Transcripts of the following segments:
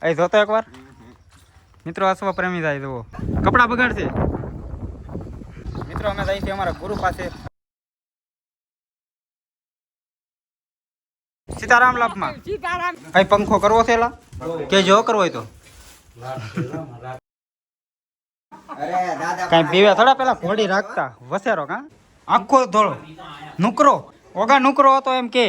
અહીં જોતો એકવાર મિત્રો અશ્વ પ્રેમી જાય જુઓ કપડાં બગાડશે મિત્રો અમે જઈએ છીએ અમારા ગુરુ પાસે સીતારામ લાભમાં કઈ પંખો કરવો છે એલા કે જો કરવો હોય તો કઈ પીવે થોડા પેલા ઘોડી રાખતા વસેરો કા આખો ધોળો નુકરો ઓગા નુકરો હતો એમ કે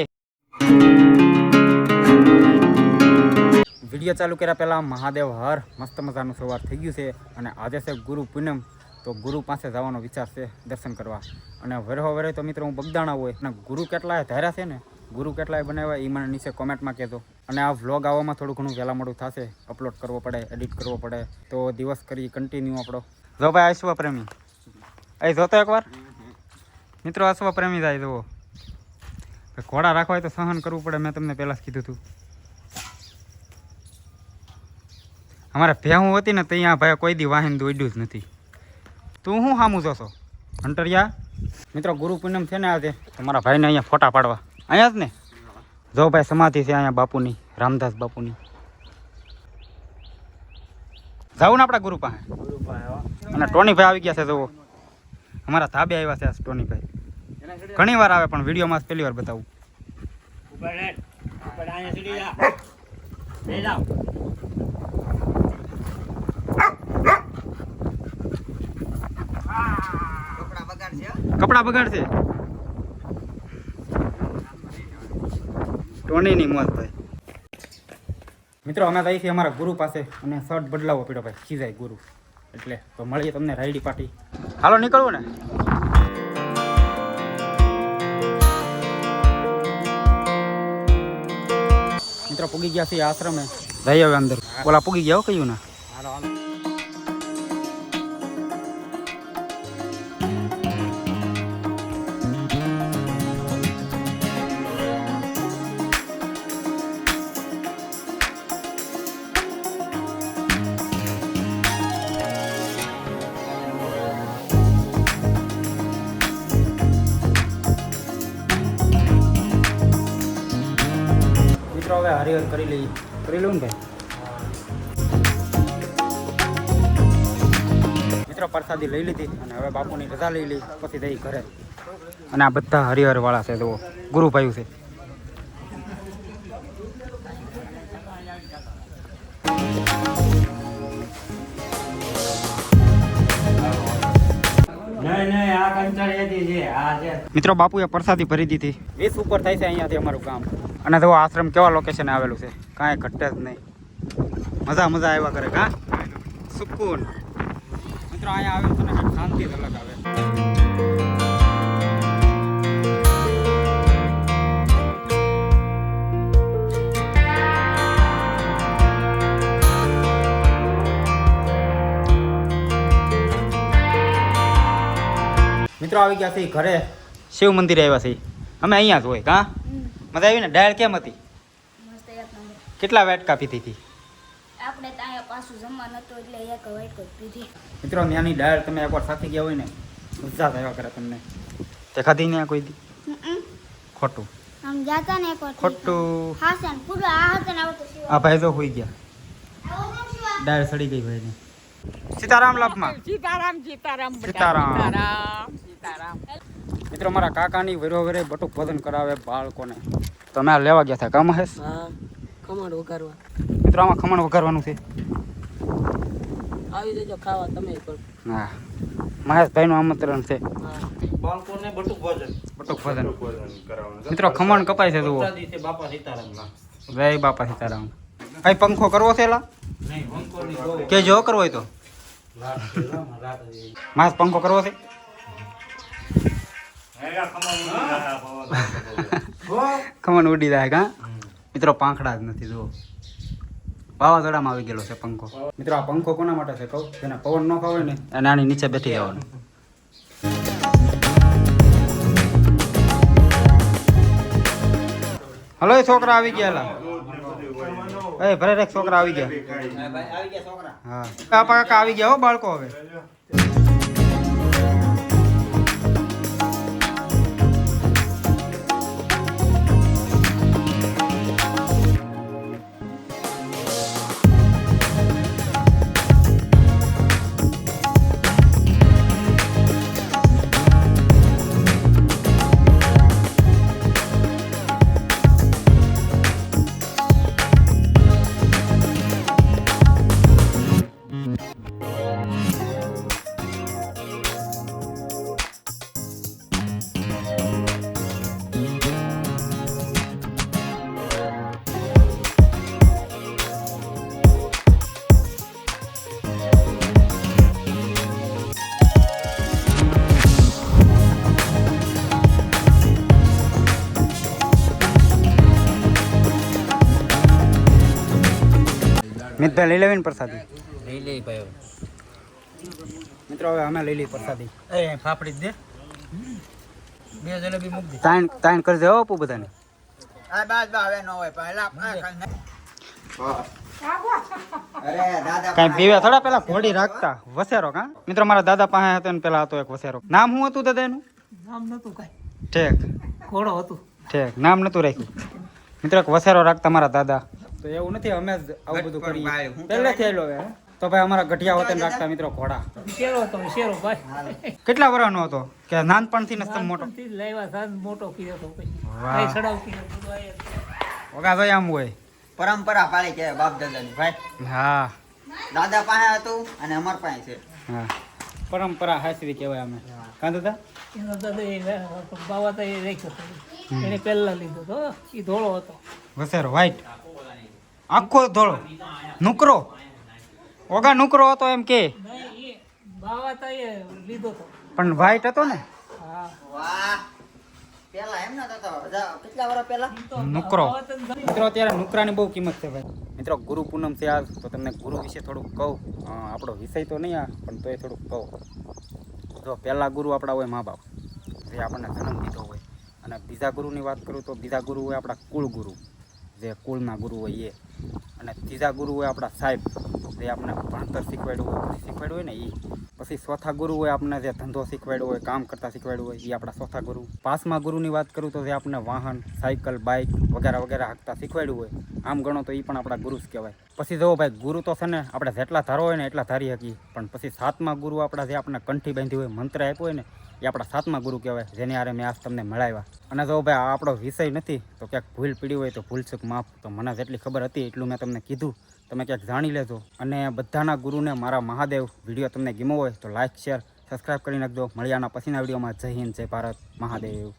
વિડીયો ચાલુ કર્યા પહેલા મહાદેવ હર મસ્ત મજાનું સવાર થઈ ગયું છે અને આજે છે ગુરુ પૂનમ તો ગુરુ પાસે જવાનો વિચાર છે દર્શન કરવા અને વરહો વરે તો મિત્રો હું બગદાણા હોય અને ગુરુ કેટલાય ધાર્યા છે ને ગુરુ કેટલાય બનાવ્યા એ મને નીચે કોમેન્ટમાં કહેજો અને આ વ્લોગ આવવામાં થોડું ઘણું વહેલા મોડું થશે અપલોડ કરવો પડે એડિટ કરવો પડે તો દિવસ કરી કન્ટિન્યુ આપણો જો ભાઈ અશ્વ પ્રેમી અહીં જોતો એકવાર મિત્રો અશ્વ પ્રેમી જાય જુઓ ઘોડા રાખવા હોય તો સહન કરવું પડે મેં તમને પહેલાં જ કીધું હતું અમારે ભેહું હતી ને ત્યાં ભાઈ કોઈ દી વાહિન દોડ્યું જ નથી તું શું સામું જોશો હંટરિયા મિત્રો ગુરુ પૂનમ છે ને આજે તમારા ભાઈને અહીંયા ફોટા પાડવા અહીંયા જ ને જો ભાઈ સમાધિ છે અહીંયા બાપુની રામદાસ બાપુની જાવું ને આપણા ગુરુ પાસે અને ટોનીભાઈ આવી ગયા છે જુઓ અમારા ધાબે આવ્યા છે ટોનીભાઈ ઘણી વાર આવે પણ વિડીયોમાં પહેલી વાર બતાવું કપડા બગાડશે ટોનીની મોત ભાઈ મિત્રો અમે જઈએ છીએ અમારા ગુરુ પાસે અને શર્ટ બદલાવો પડ્યો ભાઈ ખીજાય ગુરુ એટલે તો મળીએ તમને રાયડી પાર્ટી હાલો નીકળવું ને મિત્રો પૂગી ગયા છે આશ્રમે જઈ હવે અંદર ઓલા પૂગી ગયા કયું ના મિત્રો હવે હરિહર કરી લઉં ને ભાઈ મિત્રો પ્રસાદી લઈ લીધી અને હવે બાપુની રજા લઈ લઈ પછી જઈ ઘરે અને આ બધા હરિહર વાળા છે તો ગુરુભાઈ છે મિત્રો બાપુએ પ્રસાદી ભરી દીધી 20 ઉપર થાય છે અહીંયાથી અમારું કામ અને જો આશ્રમ કેવા લોકેશન આવેલું છે કાંઈ ઘટે જ નહીં મજા આવ્યા કરે કા સુકૂન મિત્રો અહીંયા આવે તને શાંતિ જ અલગ આવે મિત્રો આવી ગયા છે ઘરે શિવ મંદિર આવ્યા છે અમે અહીંયા જ હોય કા મજા આવી ને ડાયલ કેમ હતી કેટલા વાટકા પીધી હતી આપણે ત્યાં પાછું જમવા નતું એટલે એક વાટકો પીધી મિત્રો ત્યાંની ડાયલ તમે એકવાર સાથે ગયા હોય ને મજા આવ્યા કરે તમને તે ખાધી ને કોઈ દી ખોટું આમ જાતા ને એકવાર ખોટું હાસન પૂરો આ હતા ને આવતો આ ભાઈ તો હોઈ ગયા ડાયલ સડી ગઈ ભાઈ ને સીતારામ લાભમાં સીતારામ મિત્રો મારા કાકાની વરે બટુક ભોજન કરાવે બાળકોને તો અમે લેવા ગયા હતા કા મહેશ ખમણ વઘારવા મિત્રો આમાં ખમણ વઘારવાનું છે આવી જજો ખાવા તમે પણ હા મહેશભાઈનું આમંત્રણ છે બાળકોને બટુક ભોજન કરાવવાનું મિત્રો ખમણ કપાય છે જુઓ બાપા સીતારામ જય બાપા સીતારામ કઈ પંખો કરવો છે એલા કે જો કરવો હોય તો માસ પંખો કરવો છે ખમણ ઉડી જાય કા મિત્રો પાંખડા જ નથી જુઓ વાવાઝોડામાં આવી ગયેલો છે પંખો મિત્રો આ પંખો કોના માટે છે કહું જેને પવન ન ખાવે ને અને આની નીચે બેઠી જવાનું હલો એ છોકરા આવી ગયા એ ભરે એક છોકરા આવી ગયા હા કાકા આવી ગયા હો બાળકો હવે મિતભાઈ લઈ લેવી ને પ્રસાદી લઈ લે ભાઈ મિત્રો હવે અમે લઈ લઈ પ્રસાદી એ ફાફડી જ દે 2 જલેબી મૂક દે તાણ કરી દેવો આપું બધાને આ બાદ હવે ન હોય પહેલા કઈ પીવે થોડા પેલા ઘોડી રાખતા વસેરો કા મિત્રો મારા દાદા પાસે હતો ને પેલા હતો એક વસેરો નામ શું હતું દાદા એનું નામ નતું કાંઈ ઠેક ઘોડો હતું ઠેક નામ નતું રાખ્યું મિત્રો એક વસેરો રાખતા મારા દાદા તો એવું નથી અમે જ આવું બધું કરીએ પહેલેથી આવેલો હે તો ભાઈ અમારા ગઠિયા વતન રાખતા મિત્રો ઘોડા શેરો હતો શેરો ભાઈ કેટલા વર્ષનો હતો કે નાનપણથી ને તમે મોટો થી લાવ્યા સાંજ મોટો કીધો હતો પછી વાહ. કઈ ચડાવ કીધો બધું આયા. વગા ભાઈ આમ હોય પરંપરા પાળી કે બાપ દાદાની ભાઈ હા દાદા પાસે હતું અને અમાર પાસે છે હા પરંપરા હાસવી કહેવાય અમે કાં દાદા એનો દાદા એ બાવા તો એ રાખ્યો હતો એને પહેલા લીધો હતો એ ધોળો હતો વસેરો વ્હાઈટ આખો ધોળો નુકરો ઓગા નુકરો હતો એમ કે નહીં એ બાવા તો એ લીધો હતો પણ વ્હાઈટ હતો ને હા વાહ પેલા એમ નતો તો કેટલા વર્ષ પહેલા નુકરો બાવા તો મિત્રો અત્યારે નુકરાની બહુ કિંમત છે ભાઈ મિત્રો ગુરુ પૂનમ છે આજ તો તમને ગુરુ વિશે થોડુંક કહું આપણો વિષય તો નહીં આ પણ તોય થોડુંક કહું જો પહેલા ગુરુ આપણા હોય મા બાપ જે આપણને જન્મ દીધો હોય અને બીજા ગુરુની વાત કરું તો બીજા ગુરુ હોય આપણા કુળ ગુરુ જે કુળના ગુરુ હોય એ અને ત્રીજા ગુરુ હોય આપણા સાહેબ જે આપણે ભણતર શીખવાડ્યું હોય બધું શીખવાડ્યું હોય ને એ પછી ચોથા ગુરુ હોય આપણે જે ધંધો શીખવાડ્યો હોય કામ કરતા શીખવાડ્યું હોય એ આપણા ચોથા ગુરુ પાંચમા ગુરુની વાત કરું તો જે આપણે વાહન સાયકલ બાઇક વગેરે વગેરે હાંકતા શીખવાડ્યું હોય આમ ગણો તો એ પણ આપણા ગુરુ જ કહેવાય પછી જુઓ ભાઈ ગુરુ તો છે ને આપણે જેટલા ધારો હોય ને એટલા ધારી શકીએ પણ પછી સાતમા ગુરુ આપણા જે આપણે કંઠી બાંધી હોય મંત્ર આપ્યો હોય ને એ આપણા સાતમા ગુરુ કહેવાય જેની આરે મેં આજ તમને મળાવ્યા અને જો ભાઈ આ આપણો વિષય નથી તો ક્યાંક ભૂલ પડી હોય તો ભૂલચૂક માફ તો મને જેટલી ખબર હતી એટલું મેં તમને કીધું તમે ક્યાંક જાણી લેજો અને બધાના ગુરુને મારા મહાદેવ વિડીયો તમને ગમ્યો હોય તો લાઇક શેર સબસ્ક્રાઈબ કરી નાખજો મળ્યાના પછીના વિડીયોમાં જય હિન્દ જય ભારત મહાદેવ